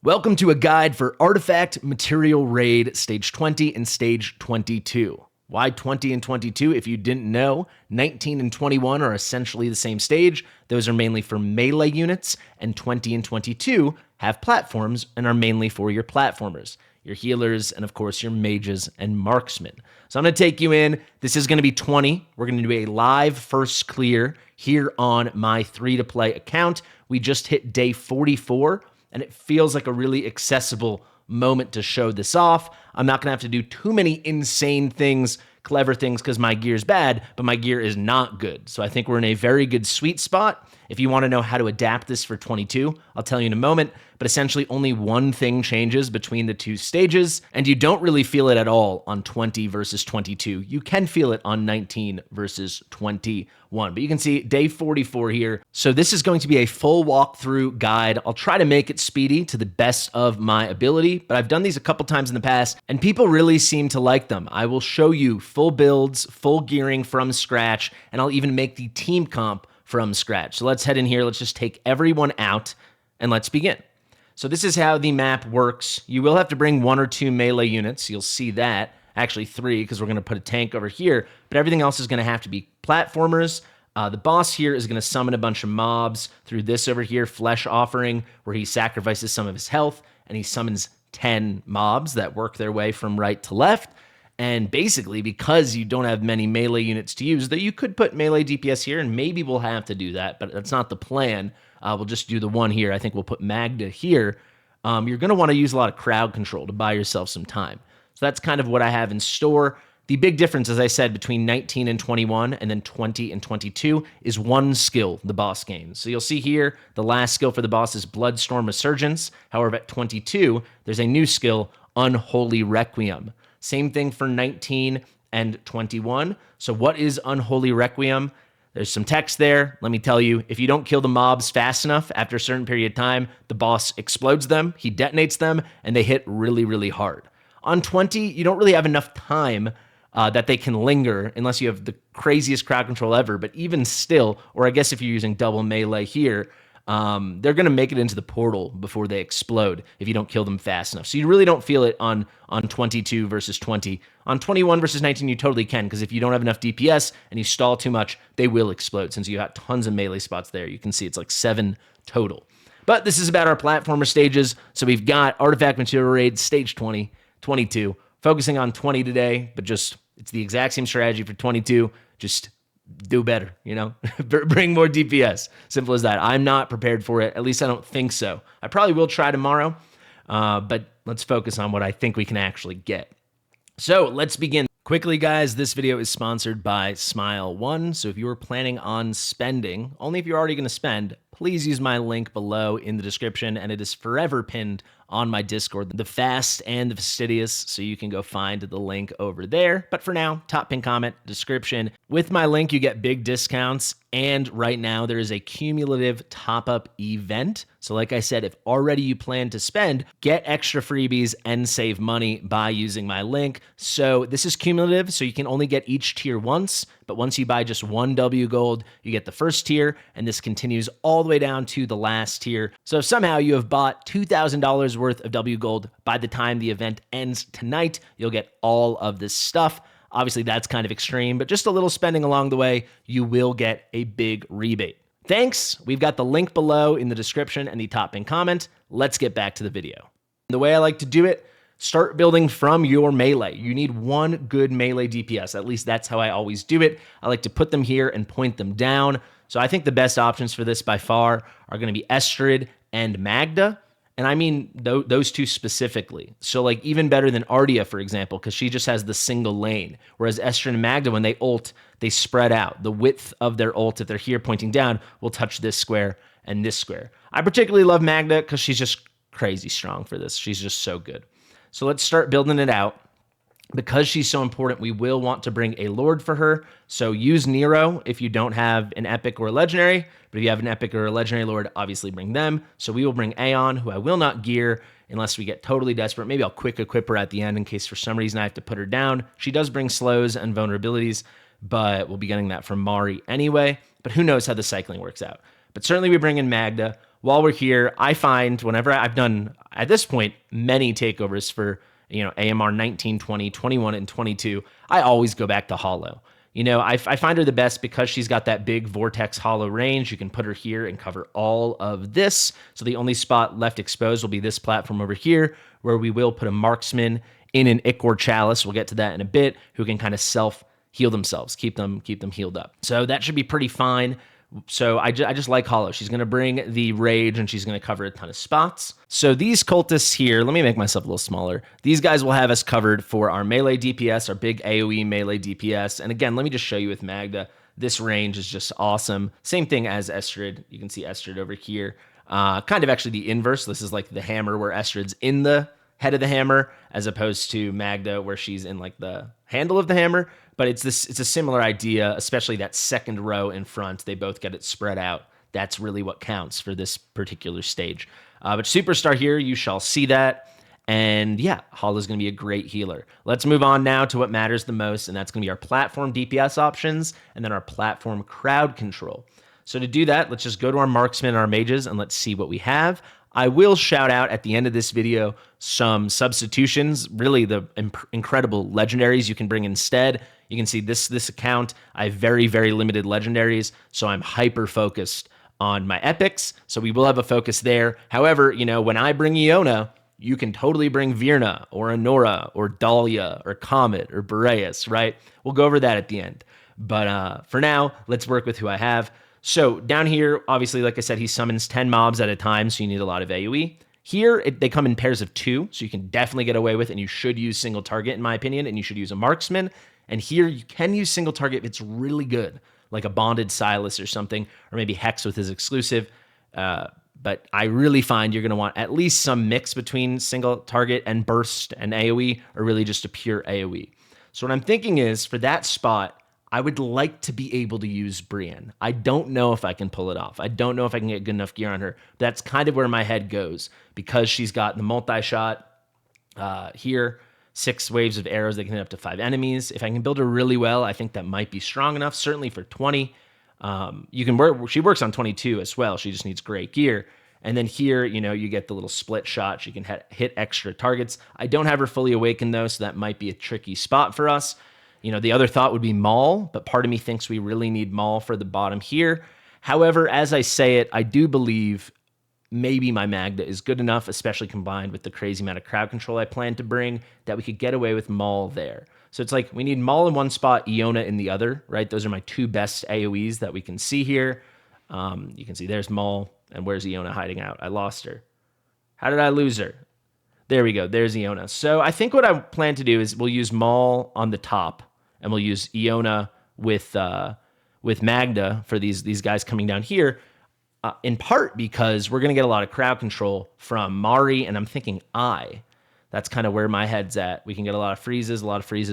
Welcome to a guide for Artifact Material Raid Stage 20 and Stage 22. Why 20 and 22? If you didn't know, 19 and 21 are essentially the same stage. Those are mainly for melee units, and 20 and 22 have platforms and are mainly for your platformers, your healers, and of course your mages and marksmen. So I'm going to take you in. This is going to be 20. We're going to do a live first clear here on my free-to-play account. We just hit day 44. And it feels like a really accessible moment to show this off. I'm not going to have to do too many insane things, clever things, because my gear is bad, but my gear is not good. So I think we're in a very good sweet spot. If you want to know how to adapt this for 22, I'll tell you in a moment, but essentially only one thing changes between the two stages, and you don't really feel it at all on 20 versus 22. You can feel it on 19 versus 21, but you can see day 44 here. So this is going to be a full walkthrough guide. I'll try to make it speedy to the best of my ability, but I've done these a couple times in the past, and people really seem to like them. I will show you full builds, full gearing from scratch, and I'll even make the team comp from scratch. So let's head in here. Let's just take everyone out and let's begin. So this is how the map works. You will have to bring 1 or 2 melee units. You'll see that. Actually 3, because we're going to put a tank over here. But everything else is going to have to be platformers. The boss here is going to summon a bunch of mobs through this over here, Flesh Offering, where he sacrifices some of his health, and he summons 10 mobs that work their way from right to left. And basically, because you don't have many melee units to use, though you could put melee DPS here, and maybe we'll have to do that, but that's not the plan. We'll just do the one here. I think we'll put Magda here. You're going to want to use a lot of crowd control to buy yourself some time. So that's kind of what I have in store. The big difference, as I said, between 19 and 21 and then 20 and 22 is one skill the boss gains. So you'll see here, the last skill for the boss is Bloodstorm Resurgence. However, at 22, there's a new skill, Unholy Requiem. Same thing for 19 and 21. So what is Unholy Requiem? There's some text there. Let me tell you, if you don't kill the mobs fast enough after a certain period of time, the boss explodes them, he detonates them, and they hit really, really hard. On 20, you don't really have enough time that they can linger unless you have the craziest crowd control ever. But even still, or I guess if you're using double melee here, they're going to make it into the portal before they explode if you don't kill them fast enough. So you really don't feel it on 22 versus 20. On 21 versus 19, you totally can, because if you don't have enough DPS and you stall too much, they will explode. Since you got tons of melee spots there, you can see it's like 7 total. But this is about our platformer stages. So we've got Artifact Material Raid, Stage 20, 22. Focusing on 20 today, but just it's the exact same strategy for 22. Just do better, you know? Bring more DPS. Simple as that. I'm not prepared for it. At least I don't think so. I probably will try tomorrow, but let's focus on what I think we can actually get. So let's begin. Quickly, guys, this video is sponsored by SmileOne. So if you were planning on spending, only if you're already going to spend, please use my link below in the description, and it is forever pinned on my Discord, the Fast and the Fastidious, so you can go find the link over there. But for now, top pin comment, description. With my link, you get big discounts, and right now there is a cumulative top-up event. So like I said, if already you plan to spend, get extra freebies and save money by using my link. So this is cumulative, so you can only get each tier once, but once you buy just 1 W gold, you get the first tier, and this continues all the way down to the last tier. So if somehow you have bought $2,000 worth of W gold by the time the event ends tonight, you'll get all of this stuff. Obviously, that's kind of extreme, but just a little spending along the way, you will get a big rebate. Thanks. We've got the link below in the description and the top pin comment. Let's get back to the video. The way I like to do it, start building from your melee. You need 1 good melee DPS. At least that's how I always do it. I like to put them here and point them down. So I think the best options for this by far are going to be Estrid and Magda. And I mean those two specifically. So like even better than Ardia, for example, because she just has the single lane. Whereas Estrid and Magda, when they ult, they spread out. The width of their ult, if they're here pointing down, will touch this square and this square. I particularly love Magda because she's just crazy strong for this. She's just so good. So let's start building it out. Because she's so important, we will want to bring a Lord for her. So use Nero if you don't have an Epic or a Legendary. But if you have an Epic or a Legendary Lord, obviously bring them. So we will bring Aeon, who I will not gear unless we get totally desperate. Maybe I'll quick equip her at the end in case for some reason I have to put her down. She does bring slows and vulnerabilities, but we'll be getting that from Mari anyway. But who knows how the cycling works out. But certainly we bring in Magda. while we're here, I find whenever I've done, at this point, many takeovers for, AMR 19, 20, 21, and 22, I always go back to holo. I find her the best because she's got that big vortex holo range. You can put her here and cover all of this. So the only spot left exposed will be this platform over here, where we will put a marksman in an Ichor Chalice. We'll get to that in a bit, who can kind of self-heal themselves, keep them healed up. So that should be pretty fine. So I just like holo. She's going to bring the rage, and she's going to cover a ton of spots. So these cultists here, let me make myself a little smaller. These guys will have us covered for our melee DPS, our big AoE melee DPS. And again, let me just show you with Magda. This range is just awesome. Same thing as Estrid. You can see Estrid over here. Kind of actually the inverse. This is like the hammer where Estrid's in the head of the hammer, as opposed to Magda where she's in like the handle of the hammer. But it's a similar idea, especially that second row in front. They both get it spread out. That's really what counts for this particular stage. But Superstar here, you shall see that. And yeah, holo's going to be a great healer. Let's move on now to what matters the most, and that's going to be our platform DPS options and then our platform crowd control. So to do that, let's just go to our marksmen and our mages and let's see what we have. I will shout out at the end of this video some substitutions, really the incredible legendaries you can bring instead. You can see this account, I have very, very limited legendaries, so I'm hyper-focused on my epics, so we will have a focus there. However, when I bring Iona, you can totally bring Virna, or Anora, or Dahlia, or Comet, or Boreas, right? We'll go over that at the end. But for now, let's work with who I have. So down here, obviously, like I said, he summons 10 mobs at a time, so you need a lot of AoE. Here, they come in pairs of 2, so you can definitely get away with, and you should use single target, in my opinion, and you should use a marksman. And here, you can use single target if it's really good, like a bonded Silas or something, or maybe Hex with his exclusive. But I really find you're going to want at least some mix between single target and burst and AoE, or really just a pure AoE. So what I'm thinking is, for that spot, I would like to be able to use Brienne. I don't know if I can pull it off. I don't know if I can get good enough gear on her. That's kind of where my head goes, because she's got the multi-shot here, 6 waves of arrows that can hit up to 5 enemies. If I can build her really well, I think that might be strong enough, certainly for 20. She works on 22 as well. She just needs great gear. And then here, you get the little split shot. She can hit extra targets. I don't have her fully awakened, though, so that might be a tricky spot for us. The other thought would be Maul, but part of me thinks we really need Maul for the bottom here. However, as I say it, I do believe maybe my Magda is good enough, especially combined with the crazy amount of crowd control I plan to bring, that we could get away with Maul there. So it's like we need Maul in one spot, Iona in the other, right? Those are my 2 best AoEs that we can see here. You can see there's Maul, and where's Iona hiding out? I lost her. How did I lose her? There we go. There's Iona. So I think what I plan to do is we'll use Maul on the top, and we'll use Iona with Magda for these guys coming down here, in part because we're going to get a lot of crowd control from Mari, and I'm thinking That's kind of where my head's at. We can get a lot of freezes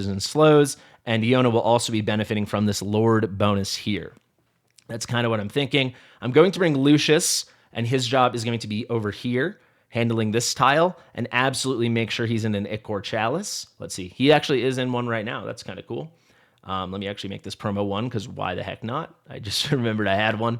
and slows, and Iona will also be benefiting from this Lord bonus here. That's kind of what I'm thinking. I'm going to bring Lucius, and his job is going to be over here, handling this tile, and absolutely make sure he's in an Ichor Chalice. Let's see. He actually is in one right now. That's kind of cool. Let me actually make this promo 1, because why the heck not? I just remembered I had one.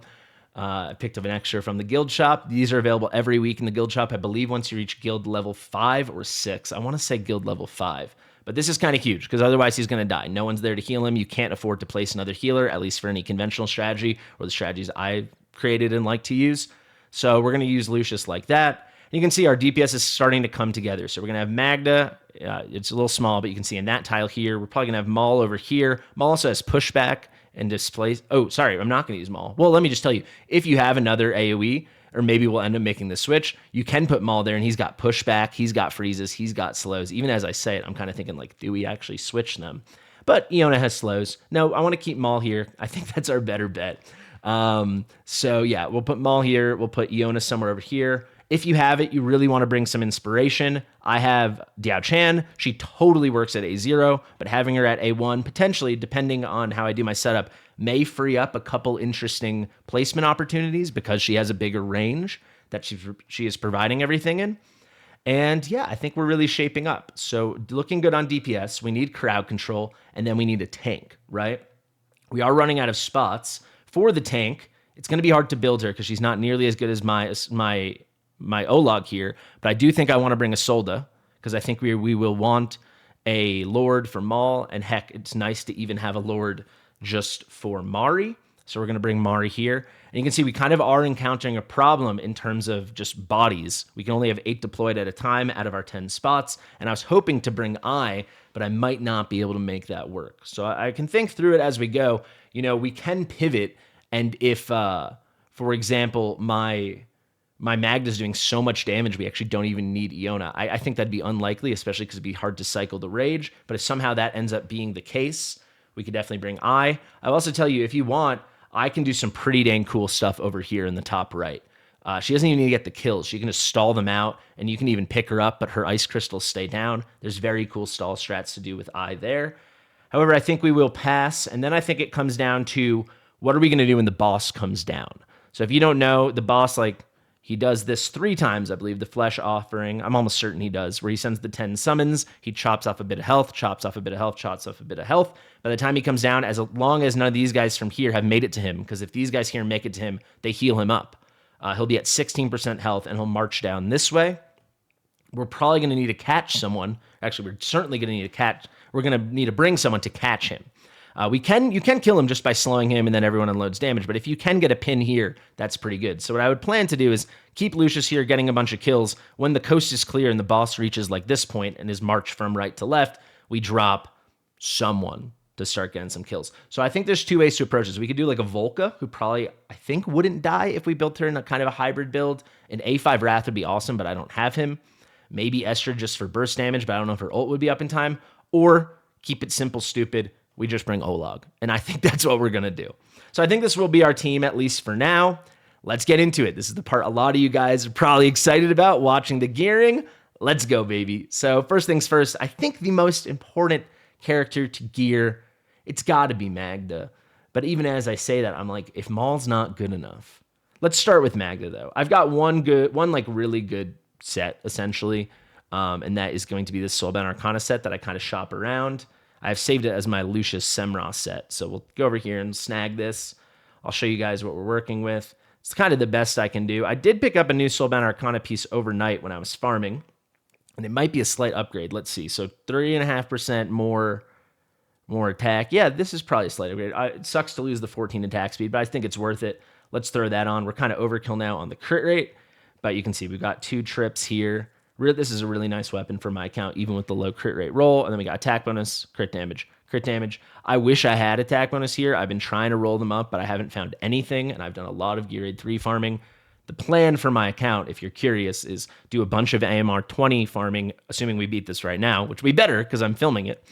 I picked up an extra from the guild shop. These are available every week in the guild shop. I believe once you reach guild level 5 or 6. I want to say guild level 5. But this is kind of huge, because otherwise he's going to die. No one's there to heal him. You can't afford to place another healer, at least for any conventional strategy or the strategies I created and like to use. So we're going to use Lucius like that. You can see our DPS is starting to come together. So we're going to have Magda. It's a little small, but you can see in that tile here. We're probably going to have Maul over here. Maul also has pushback and displays. Oh, sorry, I'm not going to use Maul. Well, let me just tell you, if you have another AoE, or maybe we'll end up making the switch, you can put Maul there, and he's got pushback, he's got freezes, he's got slows. Even as I say it, I'm kind of thinking, like, do we actually switch them? But Iona has slows. No, I want to keep Maul here. I think that's our better bet. So yeah, we'll put Maul here. We'll put Iona somewhere over here. If you have it, you really want to bring some inspiration. I have Diao Chan. She totally works at A0, but having her at A1, potentially, depending on how I do my setup, may free up a couple interesting placement opportunities because she has a bigger range that she is providing everything in. And yeah, I think we're really shaping up. So looking good on DPS, we need crowd control, and then we need a tank, right? We are running out of spots for the tank It's going to be hard to build her because she's not nearly as good as my Olog here. But I do think I want to bring a Solda because I think we will want a Lord for Maul. And heck, it's nice to even have a Lord just for Mari. So we're going to bring Mari here. And you can see we kind of are encountering a problem in terms of just bodies. We can only have 8 deployed at a time out of our 10 spots. And I was hoping to bring I, but I might not be able to make that work. So I can think through it as we go. You know, we can pivot. And if, for example, my Magda's doing so much damage, we actually don't even need Iona. I think that'd be unlikely, especially because it'd be hard to cycle the rage. But if somehow that ends up being the case, we could definitely bring I. I'll also tell you, if you want, I can do some pretty dang cool stuff over here in the top right. She doesn't even need to get the kills. She can just stall them out, and you can even pick her up, but her ice crystals stay down. There's very cool stall strats to do with I there. However, I think we will pass, and then I think it comes down to what are we going to do when the boss comes down? So if you don't know, the boss, like, he does this 3 times, I believe, the Flesh Offering. I'm almost certain he does, where he sends the 10 summons, he chops off a bit of health, chops off a bit of health, chops off a bit of health. By the time he comes down, as long as none of these guys from here have made it to him, because if these guys here make it to him, they heal him up. He'll be at 16% health, and he'll march down this way. We're probably going to need to catch someone. Actually, we're certainly going to need to catch. We're going to need to bring someone to catch him. You can kill him just by slowing him, and then everyone unloads damage. But if you can get a pin here, that's pretty good. So what I would plan to do is keep Lucius here getting a bunch of kills. When the coast is clear and the boss reaches like this point and is marched from right to left, we drop someone to start getting some kills. So I think there's 2 ways to approach this. We could do like a Volca, who probably, I think, wouldn't die if we built her in a kind of a hybrid build. An A5 Wrath would be awesome, but I don't have him. Maybe Esther just for burst damage, but I don't know if her ult would be up in time. Or keep it simple, stupid. We just bring Olog. And I think that's what we're going to do. So I think this will be our team, at least for now. Let's get into it. This is the part a lot of you guys are probably excited about, watching the gearing. Let's go, baby. So first things first, I think the most important character to gear, it's got to be Magda. But even as I say that, I'm like, if Maul's not good enough. Let's start with Magda, though. I've got one like really good set, essentially. And that is going to be this Soulbound Arcana set that I kind of shop around. I've saved it as my Lucius Semra set. So we'll go over here and snag this. I'll show you guys what we're working with. It's kind of the best I can do. I did pick up a new Soulbound Arcana piece overnight when I was farming, and it might be a slight upgrade. Let's see. So 3.5% more attack. Yeah, this is probably a slight upgrade. It sucks to lose the 14 attack speed, but I think it's worth it. Let's throw that on. We're kind of overkill now on the crit rate, but you can see we've got 2 trips here. This is a really nice weapon for my account, even with the low crit rate roll. And then we got attack bonus, crit damage, crit damage. I wish I had attack bonus here. I've been trying to roll them up, but I haven't found anything, and I've done a lot of Gear Raid 3 farming. The plan for my account, if you're curious, is do a bunch of AMR 20 farming, assuming we beat this right now, which we better because I'm filming it.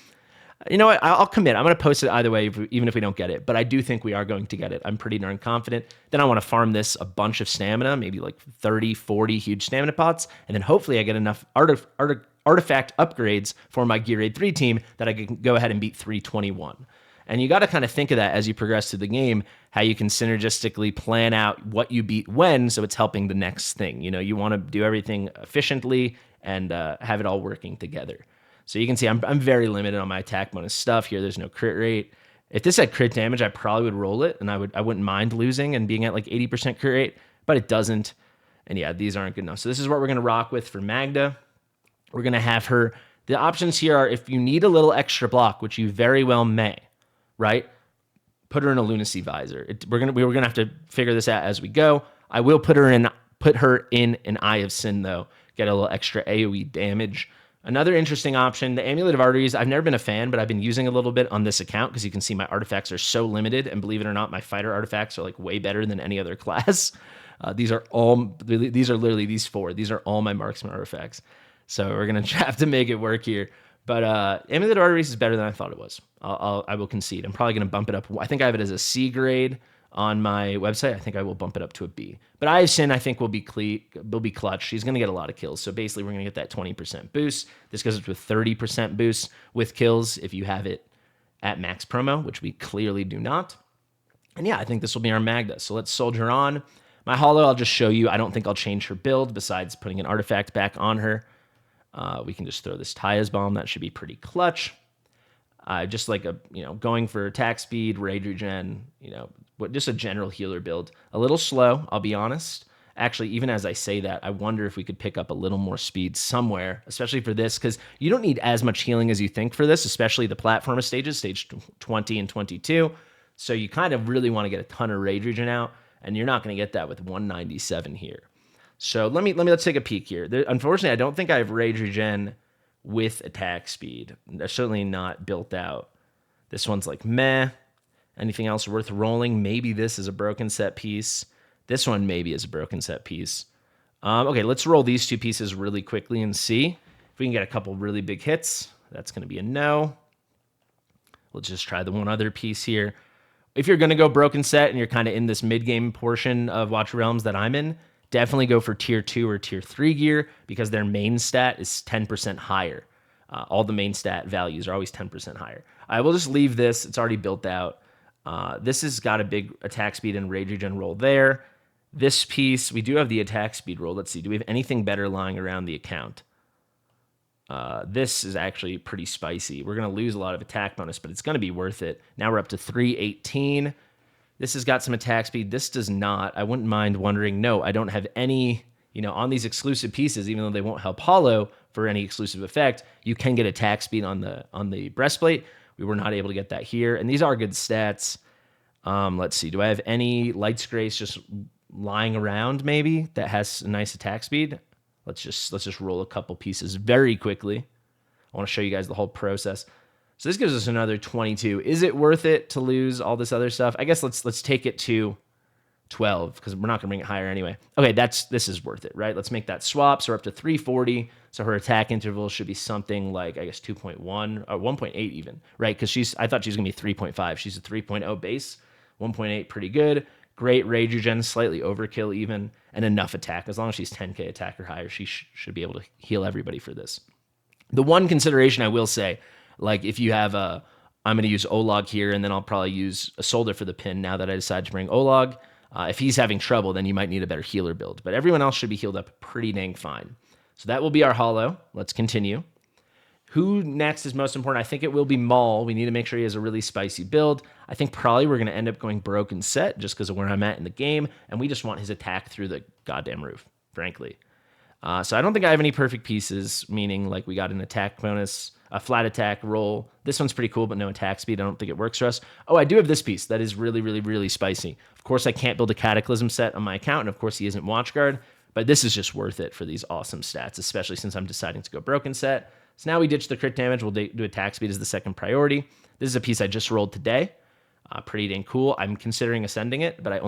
You know what? I'll commit. I'm going to post it either way, even if we don't get it. But I do think we are going to get it. I'm pretty darn confident. Then I want to farm this a bunch of stamina, maybe like 30, 40 huge stamina pots. And then hopefully I get enough artifact upgrades for my Gear Raid 3 team that I can go ahead and beat 321. And you got to kind of think of that as you progress through the game, how you can synergistically plan out what you beat when, so it's helping the next thing. You know, you want to do everything efficiently and have it all working together. So you can see I'm very limited on my attack bonus stuff here. There's no crit rate. If this had crit damage, I probably would roll it, and I wouldn't mind losing and being at like 80% crit rate, but it doesn't. And yeah, these aren't good enough. So this is what we're going to rock with for Magda. We're going to have her. The options here are if you need a little extra block, which you very well may, right? Put her in a Lunacy Visor. We're gonna have to figure this out as we go. I will put her in an Eye of Sin, though. Get a little extra AoE damage. Another interesting option, the Amulet of Arteries. I've never been a fan, but I've been using a little bit on this account because you can see my artifacts are so limited, and believe it or not, my fighter artifacts are like way better than any other class. These are literally these 4. These are all my marksman artifacts. So we're gonna have to make it work here. But Amulet of Arteries is better than I thought it was. I will concede. I'm probably gonna bump it up. I think I have it as a C grade on my website. I think I will bump it up to a B. But Eye of Sin, I think, will be clutch. She's going to get a lot of kills. So basically, we're going to get that 20% boost. This goes up to a 30% boost with kills if you have it at max promo, which we clearly do not. And yeah, I think this will be our Magda. So let's soldier on. My Hollow, I'll just show you. I don't think I'll change her build besides putting an artifact back on her. We can just throw this Taya's Bomb. That should be pretty clutch. Just like going for attack speed, rage regen, just a general healer build. A little slow, I'll be honest. Actually, even as I say that, I wonder if we could pick up a little more speed somewhere, especially for this, because you don't need as much healing as you think for this, especially the platformer stages, stage 20 and 22. So you kind of really want to get a ton of rage regen out, and you're not going to get that with 197 here. So let's take a peek here. Unfortunately, I don't think I have rage regen with attack speed. They're certainly not built out. This one's like meh. Anything else worth rolling? Maybe this is a broken set piece. This one maybe is a broken set piece. Okay, let's roll these two pieces really quickly and see if we can get a couple really big hits. That's going to be a no. Let's just try the one other piece here. If you're going to go broken set and you're kind of in this mid-game portion of Watch Realms that I'm in, definitely go for tier 2 or tier 3 gear because their main stat is 10% higher. All the main stat values are always 10% higher. I will just leave this. It's already built out. This has got a big attack speed and rage regen roll there. This piece, we do have the attack speed roll. Let's see. Do we have anything better lying around the account? This is actually pretty spicy. We're going to lose a lot of attack bonus, but it's going to be worth it. Now we're up to 318. This has got some attack speed. This does not. I wouldn't mind wondering, no, I don't have any, on these exclusive pieces, even though they won't help Hollow for any exclusive effect, you can get attack speed on the breastplate. We were not able to get that here. And these are good stats. Let's see. Do I have any Light's Grace just lying around maybe that has a nice attack speed? Let's just roll a couple pieces very quickly. I want to show you guys the whole process. So this gives us another 22. Is it worth it to lose all this other stuff? I guess let's take it to 12 because we're not going to bring it higher anyway. Okay, this is worth it, right? Let's make that swap. So we're up to 340. So her attack interval should be something like, I guess, 2.1 or 1.8 even, right? Because I thought she was going to be 3.5. She's a 3.0 base. 1.8, pretty good. Great rage regen, slightly overkill even, and enough attack. As long as she's 10k attack or higher, she should be able to heal everybody for this. The one consideration I will say, like if you have I'm going to use Olog here, and then I'll probably use a Soldier for the pin now that I decide to bring Olog. If he's having trouble, then you might need a better healer build. But everyone else should be healed up pretty dang fine. So that will be our Hollow. Let's continue. Who next is most important? I think it will be Maul. We need to make sure he has a really spicy build. I think probably we're going to end up going broken set just because of where I'm at in the game, and we just want his attack through the goddamn roof, frankly. So I don't think I have any perfect pieces, meaning like we got an attack bonus, a flat attack roll. This one's pretty cool, but no attack speed. I don't think it works for us. Oh, I do have this piece that is really, really, really spicy. Of course, I can't build a Cataclysm set on my account, and of course he isn't Watchguard, but this is just worth it for these awesome stats, especially since I'm deciding to go broken set. So now we ditch the crit damage. We'll do attack speed as the second priority. This is a piece I just rolled today. Pretty dang cool. I'm considering ascending it, but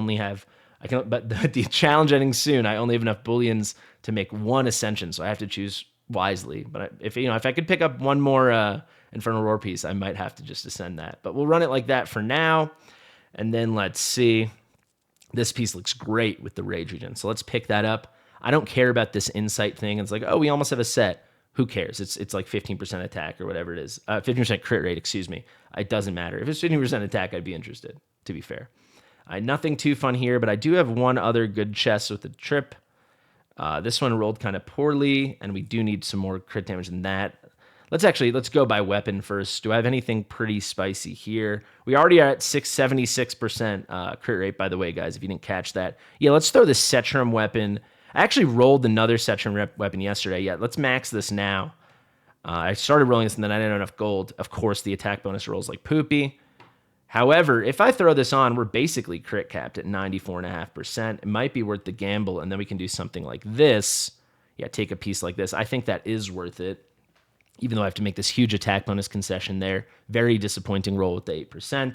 but the challenge ending soon. I only have enough bullions to make one ascension, so I have to choose wisely. But if I could pick up one more Infernal Roar piece, I might have to just ascend that. But we'll run it like that for now. And then let's see. This piece looks great with the Rage Regen, so let's pick that up. I don't care about this insight thing. It's like, oh, we almost have a set. Who cares? It's like 15% attack or whatever it is. 15% crit rate, excuse me. It doesn't matter. If it's 15% attack, I'd be interested, to be fair. Nothing too fun here, but I do have one other good chest with the trip. This one rolled kind of poorly, and we do need some more crit damage than that. Let's go by weapon first. Do I have anything pretty spicy here? We already are at 76% crit rate, by the way, guys, if you didn't catch that. Yeah, let's throw the Setrum weapon. I actually rolled another Setrum weapon yesterday. Yeah, let's max this now. I started rolling this, and then I didn't have enough gold. Of course, the attack bonus rolls like poopy. However, if I throw this on, we're basically crit capped at 94.5%. It might be worth the gamble, and then we can do something like this. Yeah, take a piece like this. I think that is worth it, even though I have to make this huge attack bonus concession there. Very disappointing roll with the 8%.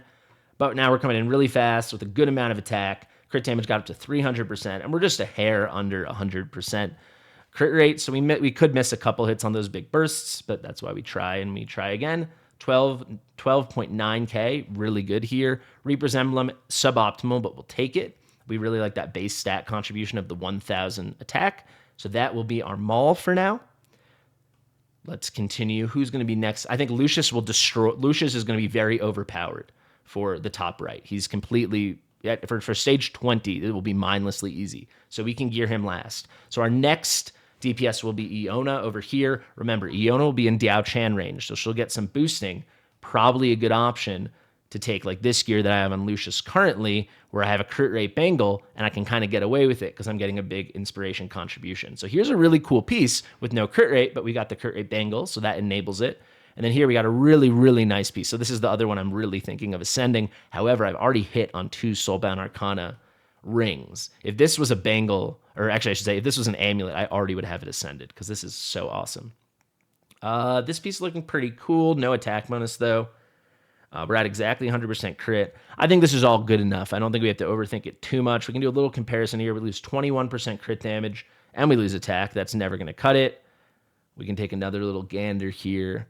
But now we're coming in really fast with a good amount of attack. Crit damage got up to 300%, and we're just a hair under 100% crit rate. So we could miss a couple hits on those big bursts, but that's why we try, and we try again. 12.9k, really good here. Reaper's Emblem, suboptimal, but we'll take it. We really like that base stat contribution of the 1,000 attack. So that will be our Maul for now. Let's continue. Who's going to be next? I think Lucius is going to be very overpowered for the top right. He's completely... For stage 20, it will be mindlessly easy. So we can gear him last. So our next DPS will be Iona over here. Remember, Iona will be in Diao Chan range, so she'll get some boosting. probably a good option to take like this gear that I have on Lucius currently, where I have a crit rate bangle and I can kind of get away with it because I'm getting a big inspiration contribution. So here's a really cool piece with no crit rate, but we got the crit rate bangle, so that enables it. And then here we got a really, really nice piece. So this is the other one I'm really thinking of ascending. However, I've already hit on 2 Soulbound Arcana rings. If this was a bangle, or actually I should say, if this was an amulet, I already would have it ascended because this is so awesome. This piece is looking pretty cool. No attack bonus though. We're at exactly 100% crit. I think this is all good enough. I don't think we have to overthink it too much. We can do a little comparison here. We lose 21% crit damage, and we lose attack. That's never going to cut it. We can take another little gander here.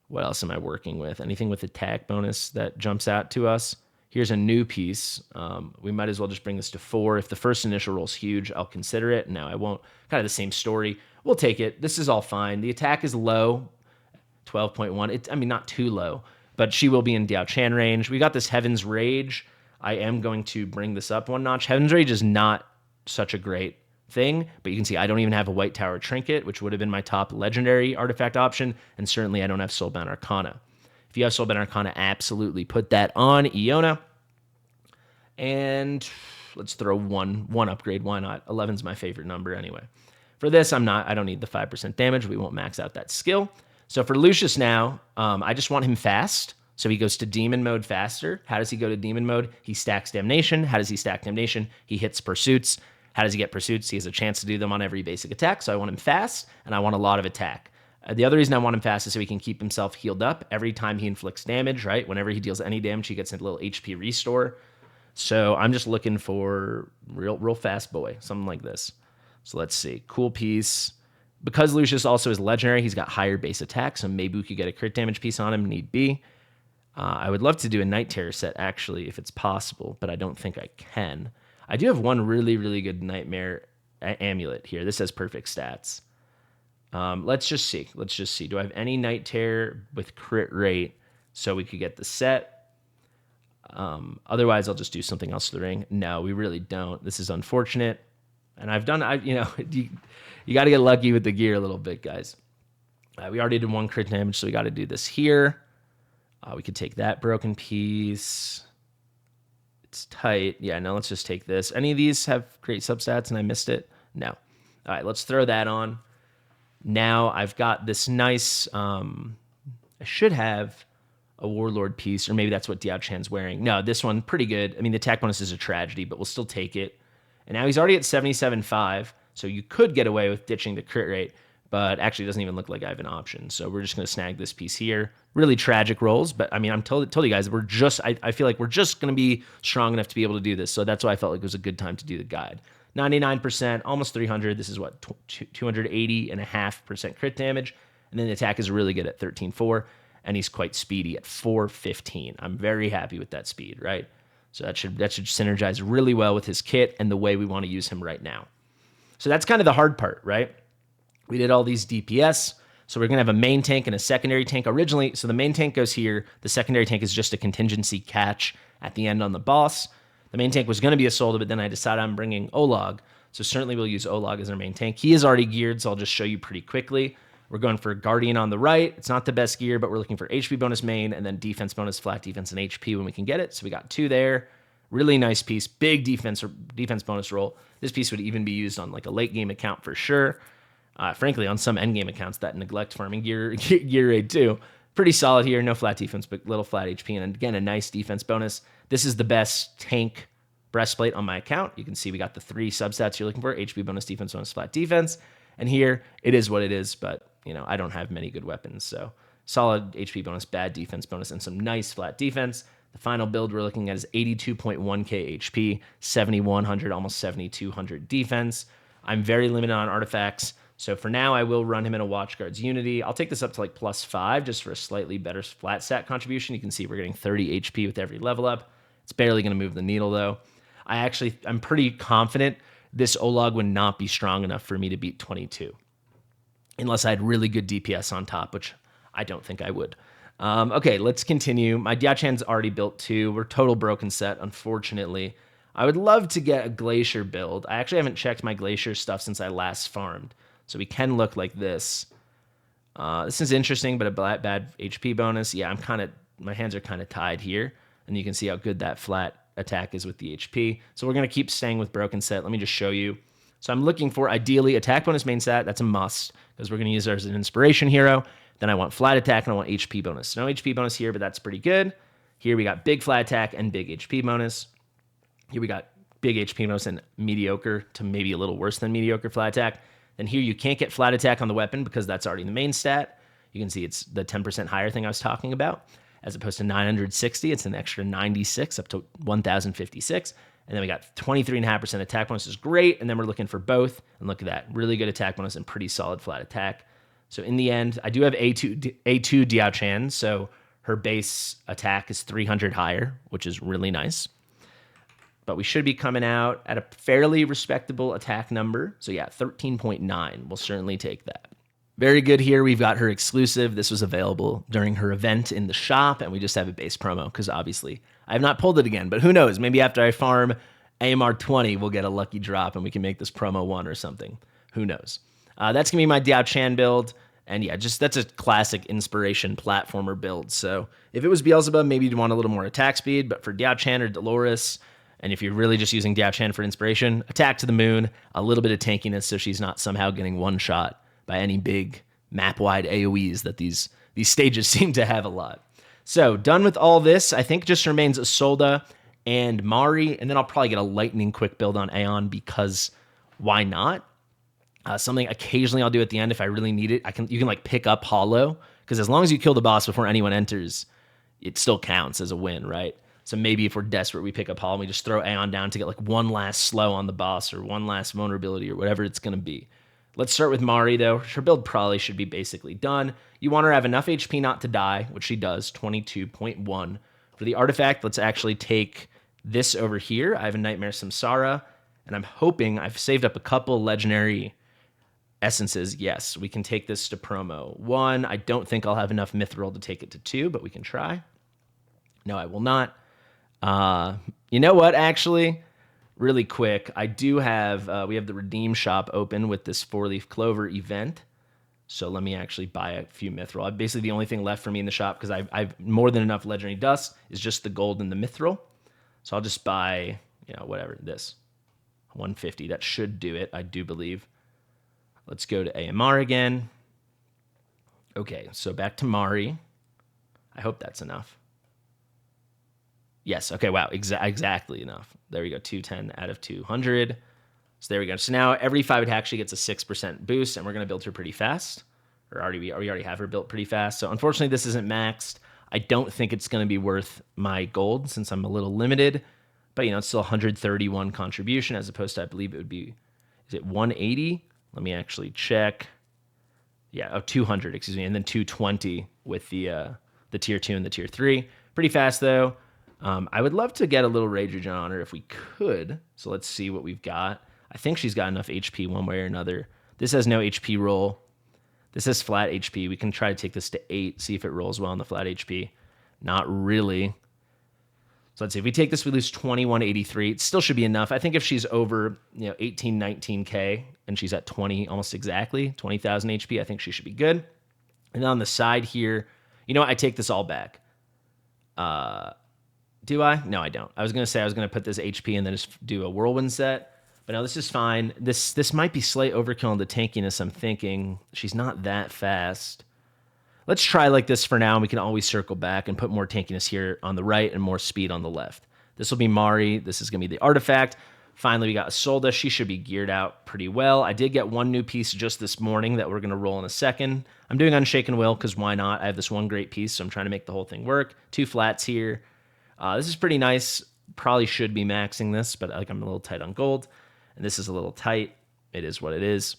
What else am I working with? Anything with attack bonus that jumps out to us? Here's a new piece. We might as well just bring this to 4. If the first initial roll's huge, I'll consider it. No, I won't. Kind of the same story. We'll take it. This is all fine. The attack is low, 12.1. I mean, not too low, but she will be in Diao Chan range. We got this Heaven's Rage. I am going to bring this up 1 notch. Heaven's Rage is not such a great thing, but you can see I don't even have a White Tower Trinket, which would have been my top legendary artifact option, and certainly I don't have Soulbound Arcana. If you have Soulbound Arcana, absolutely put that on Iona. And let's throw one upgrade. Why not? 11's my favorite number anyway. For this, I don't need the 5% damage. We won't max out that skill. So for Lucius now, I just want him fast. So he goes to Demon Mode faster. How does he go to Demon Mode? He stacks Damnation. How does he stack Damnation? He hits Pursuits. How does he get Pursuits? He has a chance to do them on every basic attack. So I want him fast, and I want a lot of attack. The other reason I want him fast is so he can keep himself healed up every time he inflicts damage, right? Whenever he deals any damage, he gets a little HP restore. So I'm just looking for real fast boy, something like this. So let's see. Cool piece. Because Lucius also is legendary, he's got higher base attack, so maybe we could get a crit damage piece on him, need be. I would love to do a Night Terror set, actually, if it's possible, but I don't think I can. I do have one really, really good Nightmare amulet here. This has perfect stats. Let's just see. Do I have any Night Terror with crit rate so we could get the set? Otherwise, I'll just do something else to the ring. No, we really don't. This is unfortunate. And you got to get lucky with the gear a little bit, guys. We already did 1 crit damage, so we got to do this here. We could take that broken piece. It's tight. Yeah, no, let's just take this. Any of these have great substats and I missed it? No. All right, let's throw that on. Now I've got this nice, I should have a Warlord piece, or maybe that's what Diao Chan's wearing. No, this one, pretty good. I mean, the attack bonus is a tragedy, but we'll still take it. And now he's already at 77.5, so you could get away with ditching the crit rate, but actually it doesn't even look like I have an option. So we're just going to snag this piece here. Really tragic rolls, but I mean, I'm told you guys, I feel like we're just going to be strong enough to be able to do this. So that's why I felt like it was a good time to do the guide. 99%, almost 300. This is what, 280.5% crit damage. And then the attack is really good at 13.4, and he's quite speedy at 4.15. I'm very happy with that speed, right? So that should synergize really well with his kit and the way we want to use him right now. So that's kind of the hard part, right? We did all these DPS. So we're going to have a main tank and a secondary tank originally. So the main tank goes here. The secondary tank is just a contingency catch at the end on the boss. The main tank was going to be a Solda, but then I decided I'm bringing Olag. So certainly we'll use Olag as our main tank. He is already geared, so I'll just show you pretty quickly. We're going for Guardian on the right. It's not the best gear, but we're looking for HP bonus main and then defense bonus, flat defense, and HP when we can get it. So we got 2 there. Really nice piece. Big defense bonus roll. This piece would even be used on like a late game account for sure. Frankly, on some end game accounts, that neglect farming gear raid too. Pretty solid here. No flat defense, but little flat HP. And again, a nice defense bonus. This is the best tank breastplate on my account. You can see we got the 3 substats you're looking for. HP bonus, defense bonus, flat defense. And here, it is what it is, but I don't have many good weapons. So solid HP bonus, bad defense bonus, and some nice flat defense. The final build we're looking at is 82.1k HP, 7,100, almost 7,200 defense. I'm very limited on artifacts, so for now I will run him in a Watchguard's Unity. I'll take this up to like +5 just for a slightly better flat stat contribution. You can see we're getting 30 HP with every level up. It's barely going to move the needle though. I'm pretty confident this Olag would not be strong enough for me to beat 22. Unless I had really good DPS on top, which I don't think I would. Okay, let's continue. My Diachan's already built too. We're total broken set, unfortunately. I would love to get a Glacier build. I actually haven't checked my Glacier stuff since I last farmed. So we can look like this. This is interesting, but a bad HP bonus. Yeah, my hands are kind of tied here, and you can see how good that flat attack is with the HP. So we're going to keep staying with broken set. Let me just show you. So I'm looking for, ideally, attack bonus main stat. That's a must, because we're going to use her as an inspiration hero. Then I want flat attack, and I want HP bonus. No HP bonus here, but that's pretty good. Here we got big flat attack and big HP bonus. Here we got big HP bonus and mediocre to maybe a little worse than mediocre flat attack. Then here you can't get flat attack on the weapon because that's already the main stat. You can see it's the 10% higher thing I was talking about. As opposed to 960, it's an extra 96 up to 1,056. And then we got 23.5% attack bonus is great. And then we're looking for both. And look at that. Really good attack bonus and pretty solid flat attack. So in the end, I do have A2 Diao Chan. So her base attack is 300 higher, which is really nice. But we should be coming out at a fairly respectable attack number. So yeah, 13.9. We'll certainly take that. Very good here. We've got her exclusive. This was available during her event in the shop, and we just have a base promo because obviously I have not pulled it again. But who knows? Maybe after I farm AMR 20, we'll get a lucky drop and we can make this promo 1 or something. Who knows? That's going to be my Diao Chan build. And yeah, that's a classic inspiration platformer build. So if it was Beelzebub, maybe you'd want a little more attack speed. But for Diao Chan or Dolores, and if you're really just using Diao Chan for inspiration, attack to the moon, a little bit of tankiness so she's not somehow getting one shot by any big map-wide AoEs that these stages seem to have a lot. So done with all this, I think just remains Isolda and Mari, and then I'll probably get a lightning quick build on Aeon because why not? Something occasionally I'll do at the end if I really need it. You can like pick up Hollow, because as long as you kill the boss before anyone enters, it still counts as a win, right? So maybe if we're desperate, we pick up Hollow and we just throw Aeon down to get like one last slow on the boss or one last vulnerability or whatever it's going to be. Let's start with Mari, though. Her build probably should be basically done. You want her to have enough HP not to die, which she does, 22.1. For the artifact, let's actually take this over here. I have a Nightmare Samsara, and I'm hoping I've saved up a couple legendary essences. Yes, we can take this to promo 1. I don't think I'll have enough Mithril to take it to 2, but we can try. No, I will not. You know what, actually? Really quick, I do have, we have the Redeem shop open with this 4-leaf clover event. So let me actually buy a few Mithril. Basically, the only thing left for me in the shop, because I've more than enough legendary dust, is just the gold and the Mithril. So I'll just buy, whatever, this. 150, that should do it, I do believe. Let's go to AMR again. Okay, so back to Mari. I hope that's enough. Yes, okay, wow, exactly enough. There we go, 210 out of 200. So there we go. So now every 5 attack she gets a 6% boost, and we're going to build her pretty fast. We already have her built pretty fast. So unfortunately, this isn't maxed. I don't think it's going to be worth my gold since I'm a little limited. But, it's still 131 contribution as opposed to, I believe it would be, is it 180? Let me actually check. Yeah, 200, excuse me, and then 220 with the tier 2 and the tier 3. Pretty fast, though. I would love to get a little Rage Regen on her if we could. So let's see what we've got. I think she's got enough HP one way or another. This has no HP roll. This has flat HP. We can try to take this to 8, see if it rolls well on the flat HP. Not really. So let's see. If we take this, we lose 2183. It still should be enough. I think if she's over 18, 19K, and she's at 20, almost exactly, 20,000 HP, I think she should be good. And then on the side here, I take this all back. Do I? No, I don't. I was going to say I was going to put this HP and then just do a whirlwind set. But no, this is fine. This might be slight overkill on the tankiness, I'm thinking. She's not that fast. Let's try like this for now, and we can always circle back and put more tankiness here on the right and more speed on the left. This will be Mari. This is going to be the artifact. Finally, we got Isolda. She should be geared out pretty well. I did get one new piece just this morning that we're going to roll in a second. I'm doing Unshaken Will because why not? I have this one great piece, so I'm trying to make the whole thing work. 2 flats here. This is pretty nice. Probably should be maxing this, but I'm a little tight on gold. And this is a little tight. It is what it is.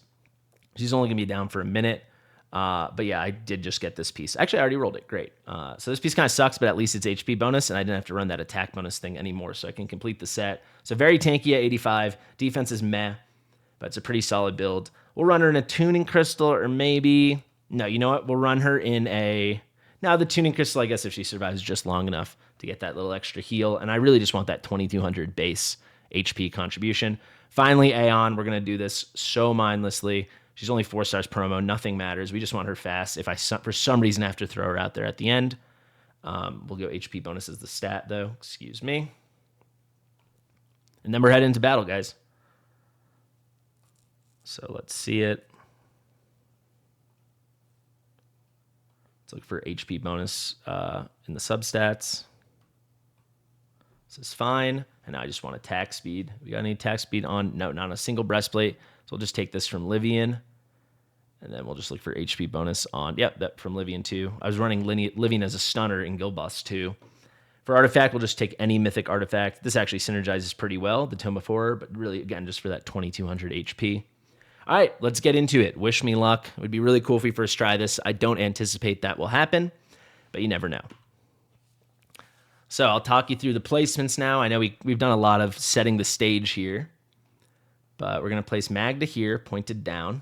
She's only going to be down for a minute. But yeah, I did just get this piece. Actually, I already rolled it. Great. So this piece kind of sucks, but at least it's HP bonus, and I didn't have to run that attack bonus thing anymore, so I can complete the set. So very tanky at 85. Defense is meh, but it's a pretty solid build. We'll run her in a tuning crystal, or maybe... No, you know what? We'll run her in a... Now, the tuning crystal, I guess, if she survives just long enough to get that little extra heal, and I really just want that 2200 base HP contribution. Finally, Aeon, we're going to do this so mindlessly. She's only 4 stars promo. Nothing matters. We just want her fast. If I, for some reason, have to throw her out there at the end, we'll go HP bonus as the stat, though. Excuse me. And then we're heading into battle, guys. So let's see it. Let's look for HP bonus in the substats. This is fine. And now I just want attack speed. We got any attack speed on? No, not a single breastplate. So we'll just take this from Livian. And then we'll just look for HP bonus on, that from Livian too. I was running Livian as a stunner in Guild Boss 2. For artifact, we'll just take any mythic artifact. This actually synergizes pretty well, the Tome of Horror, but really, again, just for that 2200 HP. All right, let's get into it. Wish me luck. It would be really cool if we first try this. I don't anticipate that will happen, but you never know. So I'll talk you through the placements now. I know we've done a lot of setting the stage here, but we're going to place Magda here, pointed down.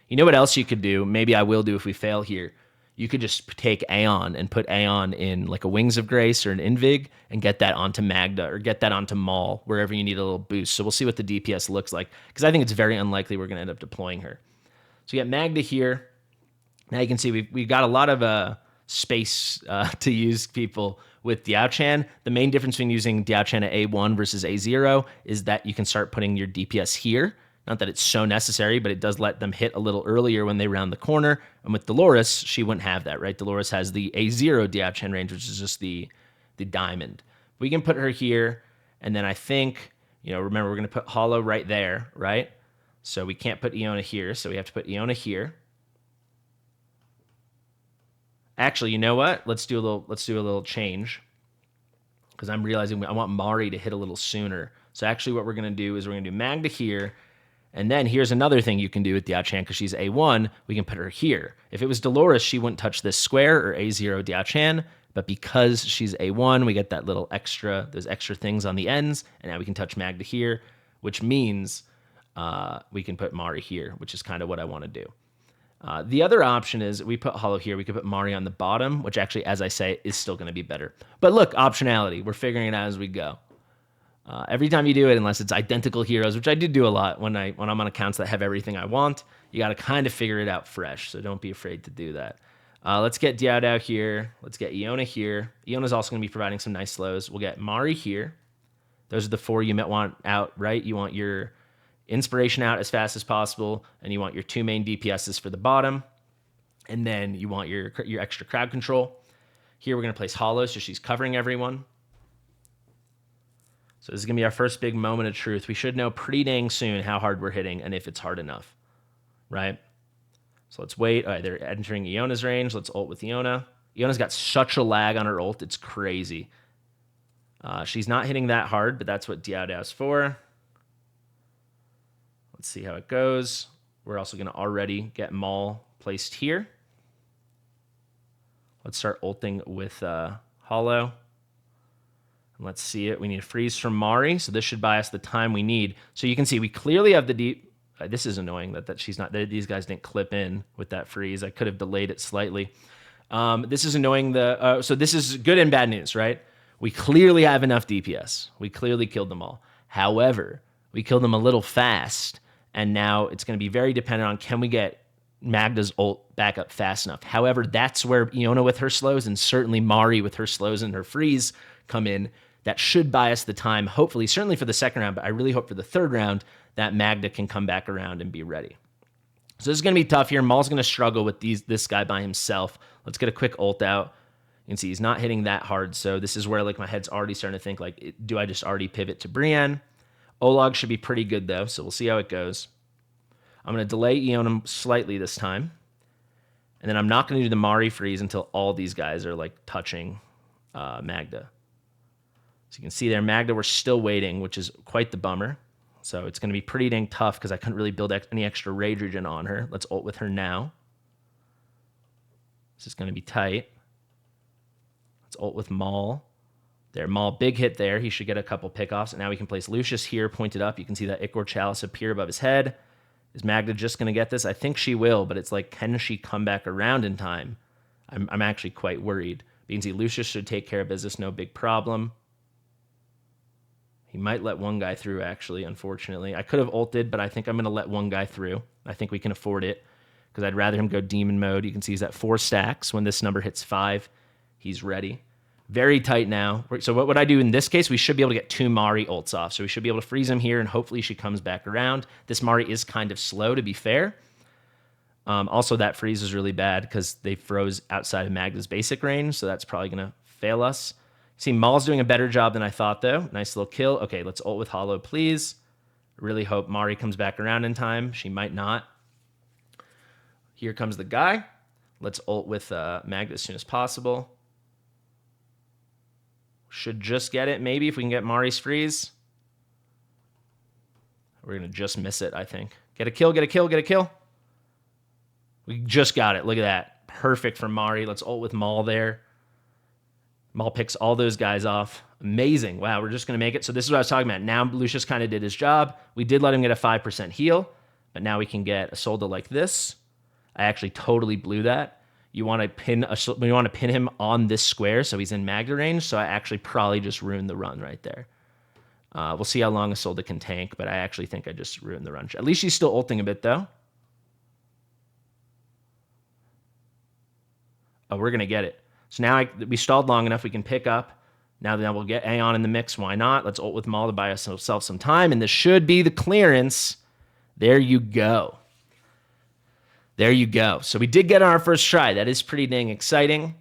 You know what else you could do? Maybe I will do if we fail here. You could just take Aeon and put Aeon in like a Wings of Grace or an Invig and get that onto Magda or get that onto Maul, wherever you need a little boost. So we'll see what the DPS looks like, because I think it's very unlikely we're going to end up deploying her. So we got Magda here. Now you can see we've got a lot of space to use people with Diao-Chan. The main difference between using Diao-Chan at A1 versus A0 is that you can start putting your DPS here. Not that it's so necessary, but it does let them hit a little earlier when they round the corner. And with Dolores, she wouldn't have that, right? Dolores has the A0 Diao-Chan range, which is just the diamond. We can put her here, and then I think, remember, we're going to put Hollow right there, right? So we can't put Iona here, so we have to put Iona here. Actually, you know what? Let's do a little change, because I'm realizing I want Mari to hit a little sooner. So actually what we're going to do is we're going to do Magda here, and then here's another thing you can do with Diao-Chan, because she's A1, we can put her here. If it was Dolores, she wouldn't touch this square, or A0 Diao-Chan, but because she's A1, we get that little those extra things on the ends, and now we can touch Magda here, which means we can put Mari here, which is kind of what I want to do. The other option is we put Hollow here. We could put Mari on the bottom, which actually, as I say, is still going to be better. But look, optionality. We're figuring it out as we go. Every time you do it, unless it's identical heroes, which I do a lot when I'm on accounts that have everything I want, you got to kind of figure it out fresh. So don't be afraid to do that. Let's get Diao here. Let's get Iona here. Iona's also going to be providing some nice slows. We'll get Mari here. Those are the 4 you might want out, right? You want your Inspiration out as fast as possible, and you want your 2 main DPSs for the bottom, and then you want your extra crowd control. Here we're going to place Hollow, so she's covering everyone. So this is going to be our first big moment of truth. We should know pretty dang soon how hard we're hitting and if it's hard enough, right? So let's wait. All right, they're entering Iona's range. Let's ult with Iona. Iona's got such a lag on her ult. It's crazy. She's not hitting that hard, but that's what Diao-Dao's for. Let's see how it goes. We're also going to already get Maul placed here. Let's start ulting with Hollow. And let's see it. We need a freeze from Mari, so this should buy us the time we need. So you can see we clearly have the deep... this is annoying that she's not... These guys didn't clip in with that freeze. I could have delayed it slightly. This is annoying. So this is good and bad news, right? We clearly have enough DPS. We clearly killed them all. However, we killed them a little fast, and now it's going to be very dependent on can we get Magda's ult back up fast enough. However, that's where Iona with her slows and certainly Mari with her slows and her freeze come in. That should buy us the time, hopefully, certainly for the second round, but I really hope for the third round that Magda can come back around and be ready. So this is going to be tough here. Maul's going to struggle with this guy by himself. Let's get a quick ult out. You can see he's not hitting that hard, so this is where my head's already starting to think, do I just already pivot to Brienne? Olag should be pretty good, though, so we'll see how it goes. I'm going to delay Iona slightly this time, and then I'm not going to do the Mari freeze until all these guys are, touching Magda. So you can see there, Magda, we're still waiting, which is quite the bummer. So it's going to be pretty dang tough because I couldn't really build any extra rage regen on her. Let's ult with her now. This is going to be tight. Let's ult with Maul. There, Maul, big hit there. He should get a couple pickoffs. And now we can place Lucius here, pointed up. You can see that Ichor Chalice appear above his head. Is Magda just going to get this? I think she will, but it's can she come back around in time? I'm actually quite worried. But you can see Lucius should take care of business, no big problem. He might let one guy through, actually, unfortunately. I could have ulted, but I think I'm going to let one guy through. I think we can afford it because I'd rather him go demon mode. You can see he's at 4 stacks. When this number hits 5, he's ready. Very tight now. So what would I do in this case? We should be able to get 2 Mari ults off. So we should be able to freeze him here, and hopefully she comes back around. This Mari is kind of slow, to be fair. Also, that freeze is really bad because they froze outside of Magda's basic range, so that's probably going to fail us. See, Maul's doing a better job than I thought, though. Nice little kill. Okay, let's ult with Hollow, please. Really hope Mari comes back around in time. She might not. Here comes the guy. Let's ult with Magda as soon as possible. Should just get it, maybe, if we can get Mari's freeze. We're going to just miss it, I think. Get a kill, get a kill, get a kill. We just got it. Look at that. Perfect for Mari. Let's ult with Maul there. Maul picks all those guys off. Amazing. Wow, we're just going to make it. So this is what I was talking about. Now Lucius kind of did his job. We did let him get a 5% heal, but now we can get a Solda like this. I actually totally blew that. You want to pin him on this square so he's in Magda range, so I actually probably just ruined the run right there. We'll see how long Isolde can tank, but I actually think I just ruined the run. At least she's still ulting a bit, though. Oh, we're going to get it. So now we stalled long enough, we can pick up. Now we'll get Aeon in the mix. Why not? Let's ult with Maul to buy ourselves some time, and this should be the clearance. There you go. There you go. So we did get on our first try. That is pretty dang exciting.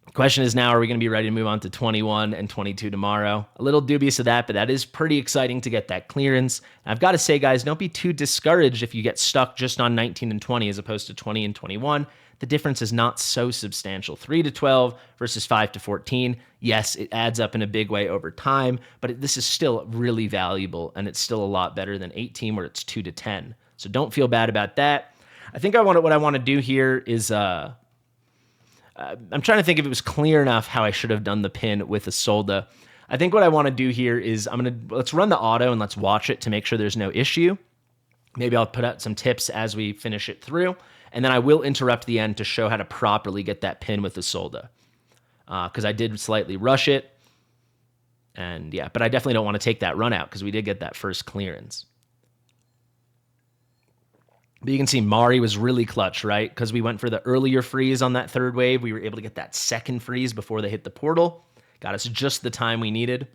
The question is now, are we going to be ready to move on to 21 and 22 tomorrow? A little dubious of that, but that is pretty exciting to get that clearance. And I've got to say, guys, don't be too discouraged if you get stuck just on 19 and 20 as opposed to 20 and 21. The difference is not so substantial. 3 to 12 versus 5 to 14. Yes, it adds up in a big way over time, but this is still really valuable, and it's still a lot better than 18 where it's 2 to 10. So don't feel bad about that. I think what I want to do here is I'm trying to think if it was clear enough how I should have done the pin with Isolde. I think what I want to do here is let's run the auto and let's watch it to make sure there's no issue. Maybe I'll put out some tips as we finish it through, and then I will interrupt the end to show how to properly get that pin with Isolde. Because I did slightly rush it, and yeah, but I definitely don't want to take that run out because we did get that first clearance. But you can see Mari was really clutch, right? Because we went for the earlier freeze on that third wave. We were able to get that second freeze before they hit the portal. Got us just the time we needed.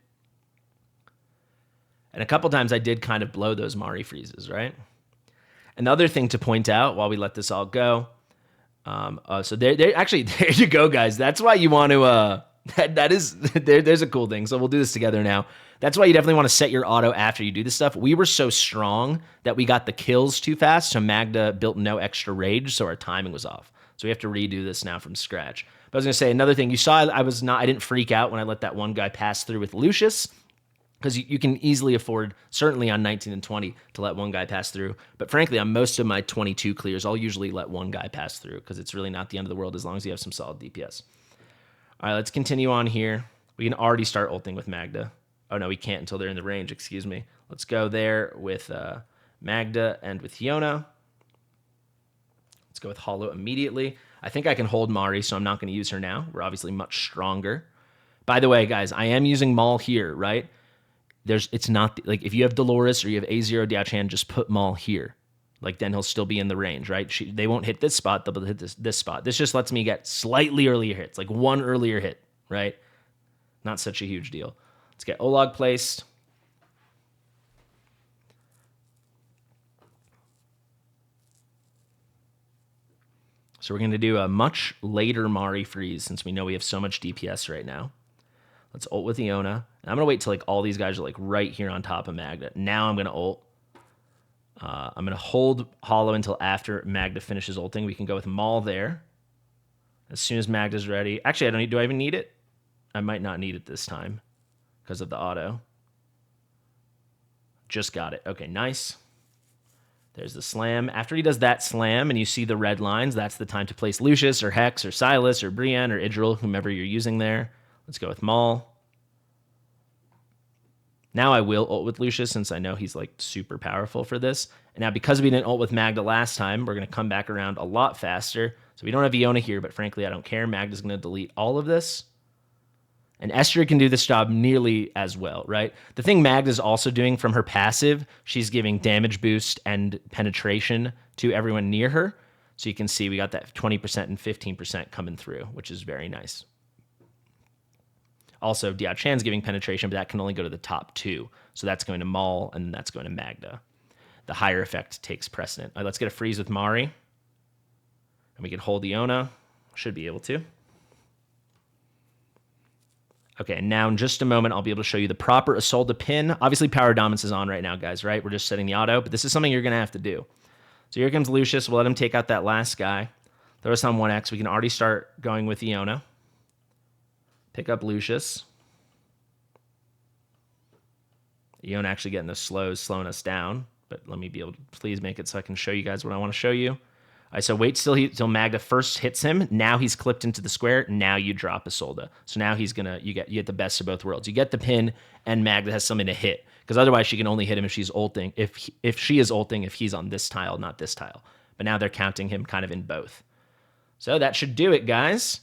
And a couple times I did kind of blow those Mari freezes, right? Another thing to point out while we let this all go. So actually, there you go, guys. That's why you want to... there's a cool thing. So we'll do this together now. That's why you definitely want to set your auto after you do this stuff. We were so strong that we got the kills too fast, so Magda built no extra rage, so our timing was off. So we have to redo this now from scratch. But I was going to say another thing. You saw I didn't freak out when I let that one guy pass through with Lucius, because you can easily afford, certainly on 19 and 20, to let one guy pass through. But frankly, on most of my 22 clears, I'll usually let one guy pass through because it's really not the end of the world as long as you have some solid DPS. All right, let's continue on here. We can already start ulting with Magda. Oh, no, we can't until they're in the range, excuse me. Let's go there with Magda and with Yona. Let's go with Hollow immediately. I think I can hold Mari, so I'm not going to use her now. We're obviously much stronger. By the way, guys, I am using Maul here, right? It's not, like, if you have Dolores or you have A0 Diachan, just put Maul here. Like, then he'll still be in the range, right? They won't hit this spot, they'll hit this spot. This just lets me get slightly earlier hits, like one earlier hit, right? Not such a huge deal. Let's get Olog placed. So we're going to do a much later Mari freeze since we know we have so much DPS right now. Let's ult with Iona. And I'm going to wait till like all these guys are like right here on top of Magda. Now I'm going to ult. I'm going to hold Hollow until after Magda finishes ulting. We can go with Maul there. As soon as Magda's ready. Actually, do I even need it? I might not need it this time because of the auto. Just got it. Okay, nice. There's the slam. After he does that slam and you see the red lines, that's the time to place Lucius or Hex or Silas or Brienne or Idril, whomever you're using there. Let's go with Maul. Now I will ult with Lucius since I know he's like super powerful for this. And now because we didn't ult with Magda last time, we're going to come back around a lot faster. So we don't have Iona here, but frankly, I don't care. Magda's going to delete all of this. And Estrid can do this job nearly as well, right? The thing Magda's also doing from her passive, she's giving damage boost and penetration to everyone near her. So you can see we got that 20% and 15% coming through, which is very nice. Also, Diao Chan's giving penetration, but that can only go to the top 2. So that's going to Maul, and that's going to Magda. The higher effect takes precedent. All right, let's get a freeze with Mari. And we can hold Iona. Should be able to. Okay, and now in just a moment, I'll be able to show you the proper Isolde pin. Obviously, Power Dominance is on right now, guys, right? We're just setting the auto, but this is something you're going to have to do. So here comes Lucius. We'll let him take out that last guy. Throw us on 1x. We can already start going with Iona. Pick up Lucius. Iona actually getting the slows, slowing us down. But let me be able to please make it so I can show you guys what I want to show you. All right, so wait till Magda first hits him. Now he's clipped into the square. Now you drop Isolde. So now he's you get the best of both worlds. You get the pin, and Magda has something to hit. Because otherwise she can only hit him if she's ulting. If she is ulting, if he's on this tile, not this tile. But now they're counting him kind of in both. So that should do it, guys.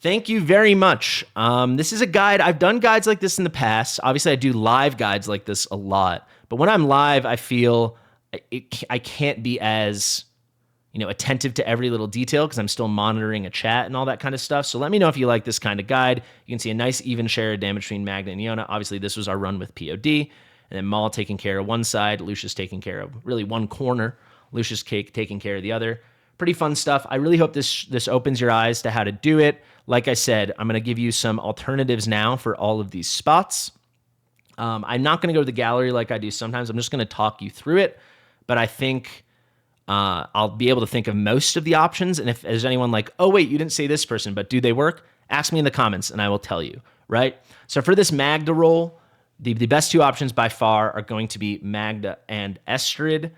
Thank you very much. This is a guide. I've done guides like this in the past. Obviously, I do live guides like this a lot. But when I'm live, I feel I can't be as attentive to every little detail because I'm still monitoring a chat and all that kind of stuff. So let me know if you like this kind of guide. You can see a nice even share of damage between Magda and Iona. Obviously, this was our run with POD. And then Maul taking care of one side, Lucius taking care of really one corner, Lucius taking care of the other. Pretty fun stuff. I really hope this opens your eyes to how to do it. Like I said, I'm going to give you some alternatives now for all of these spots. I'm not going to go to the gallery like I do sometimes. I'm just going to talk you through it. But I think I'll be able to think of most of the options. And if there's anyone like, oh, wait, you didn't say this person, but do they work? Ask me in the comments and I will tell you, right? So for this Magda roll, the best 2 options by far are going to be Magda and Estrid.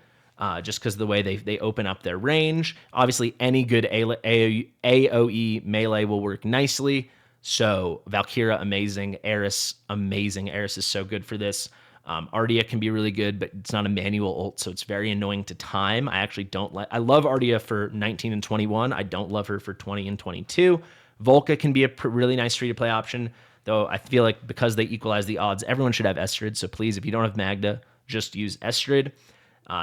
Just because of the way they open up their range. Obviously, any good AoE melee will work nicely. So Valkyria, amazing. Eris, amazing. Eris is so good for this. Ardia can be really good, but it's not a manual ult, so it's very annoying to time. I actually don't like... I love Ardia for 19 and 21. I don't love her for 20 and 22. Volca can be a really nice free-to-play option, though I feel like because they equalize the odds, everyone should have Estrid. So please, if you don't have Magda, just use Estrid.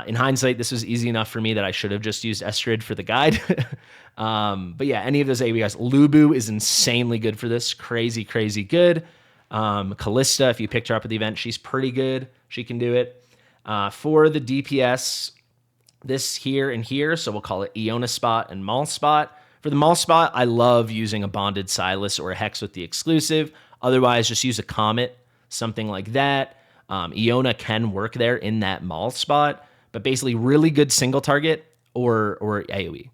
In hindsight, this was easy enough for me that I should have just used Estrid for the guide. But yeah, any of those AoE guys. Lubu is insanely good for this. Crazy, crazy good. Callista, if you picked her up at the event, she's pretty good. She can do it. For the DPS, this here and here, so we'll call it Iona spot and Maul spot. For the Maul spot, I love using a Bonded Silas or a Hex with the exclusive. Otherwise, just use a Comet, something like that. Iona can work there in that Maul spot. But basically, really good single target or AoE.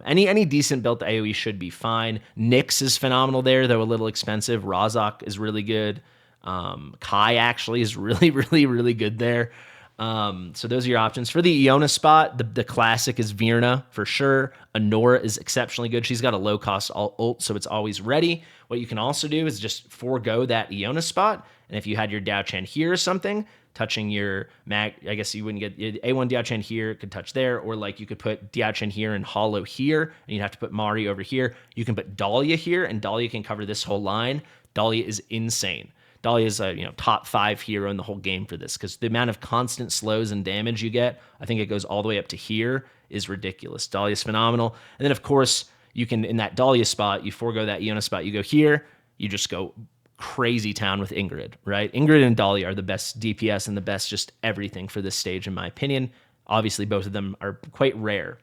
Any decent built AoE should be fine. Nyx is phenomenal there, though a little expensive. Razak is really good. Kai actually is really, really, really good there. So those are your options. For the Iona spot, the classic is Virna for sure. Anora is exceptionally good. She's got a low-cost ult, so it's always ready. What you can also do is just forego that Iona spot. And if you had your Diao Chen here or something, touching your I guess you wouldn't get A1 Diao Chen here, could touch there, or like you could put Diao Chen here and Hollow here, and you'd have to put Mari over here. You can put Dahlia here, and Dahlia can cover this whole line. Dahlia is insane. Dahlia is a top 5 hero in the whole game for this, because the amount of constant slows and damage you get, I think it goes all the way up to here, is ridiculous. Dahlia is phenomenal. And then, of course, you can, in that Dahlia spot, you forego that Iona spot, you go here, you just go crazy town with Ingrid, right? Ingrid and Dahlia are the best DPS and the best just everything for this stage, in my opinion. Obviously, both of them are quite rare.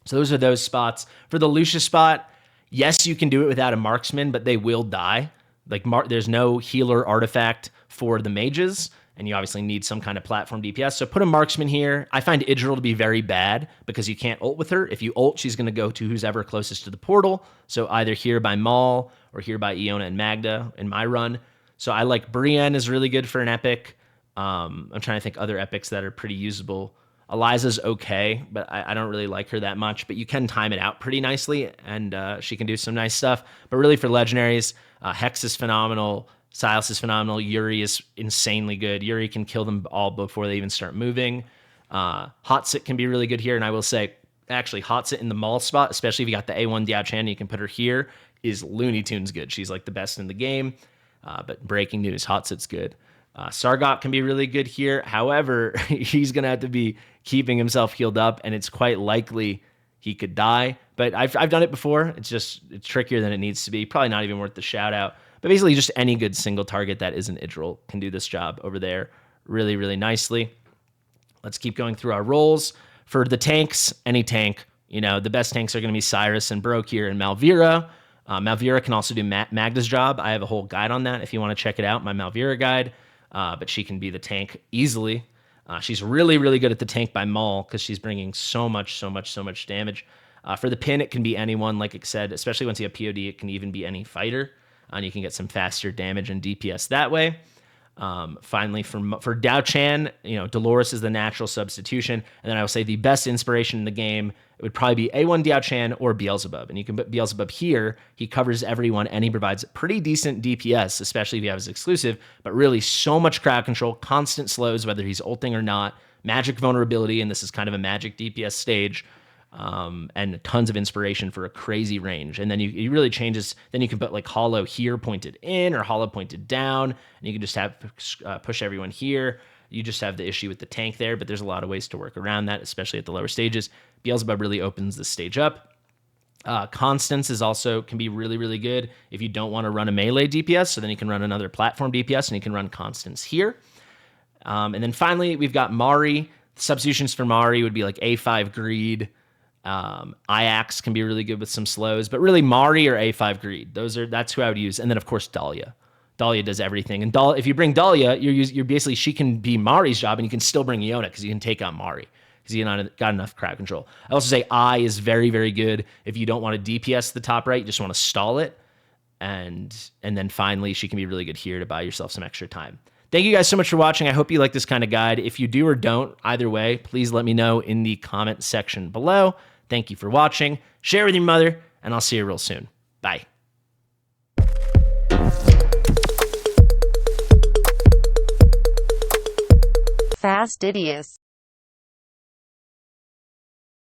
So those are those spots. For the Lucia spot, yes, you can do it without a marksman, but they will die. Like, there's no healer artifact for the mages, and you obviously need some kind of platform DPS. So put a marksman here. I find Idril to be very bad because you can't ult with her. If you ult, she's going to go to who's ever closest to the portal. So either here by Maul or here by Iona and Magda in my run. So I like Brienne is really good for an epic. I'm trying to think other epics that are pretty usable. Eliza's okay, but I don't really like her that much. But you can time it out pretty nicely, and she can do some nice stuff. But really for legendaries, Hex is phenomenal. Silas is phenomenal. Yuri is insanely good. Yuri can kill them all before they even start moving. Hotsit can be really good here, and I will say, actually, Hotsit in the Maul spot, especially if you got the A1 Diao Chan, you can put her here, is Looney Tunes good. She's like the best in the game. But breaking news, hot sit's good. Sargot can be really good here. However, he's going to have to be keeping himself healed up, and it's quite likely he could die. But I've done it before. It's trickier than it needs to be. Probably not even worth the shout out. But basically, just any good single target that isn't Idril can do this job over there really, really nicely. Let's keep going through our roles. For the tanks, any tank, the best tanks are going to be Cyrus and Broke here and Malvira. Malvira can also do Magda's job. I have a whole guide on that if you want to check it out, my Malvira guide. But she can be the tank easily. She's really, really good at the tank by Maul because she's bringing so much damage. For the pin, it can be anyone, like I said, especially once you have POD, it can even be any fighter. And you can get some faster damage and DPS that way. Finally, for Dao Chan, Dolores is the natural substitution. And then I will say the best inspiration in the game, it would probably be A1 Dao Chan or Beelzebub. And you can put Beelzebub here. He covers everyone and he provides pretty decent DPS, especially if you have his exclusive, but really so much crowd control, constant slows, whether he's ulting or not, magic vulnerability, and this is kind of a magic DPS stage, and tons of inspiration for a crazy range. And then it really changes. Then you can put like Hollow here pointed in or Hollow pointed down, and you can just have push everyone here. You just have the issue with the tank there, but there's a lot of ways to work around that, especially at the lower stages. Beelzebub really opens the stage up. Constance can be really, really good if you don't want to run a melee DPS, so then you can run another platform DPS, and you can run Constance here. And then finally, we've got Mari. Substitutions for Mari would be like A5 Greed. Iax can be really good with some slows, but really Mari or A5 Greed. That's who I would use. And then of course Dahlia. Dahlia does everything. And if you bring Dahlia, you're basically, she can be Mari's job, and you can still bring Iona because you can take out Mari because you got enough crowd control. I also say I is very, very good if you don't want to DPS the top right, you just want to stall it. And then finally, she can be really good here to buy yourself some extra time. Thank you guys so much for watching. I hope you like this kind of guide. If you do or don't, either way, please let me know in the comment section below. Thank you for watching. Share with your mother, and I'll see you real soon. Bye. Fastidious.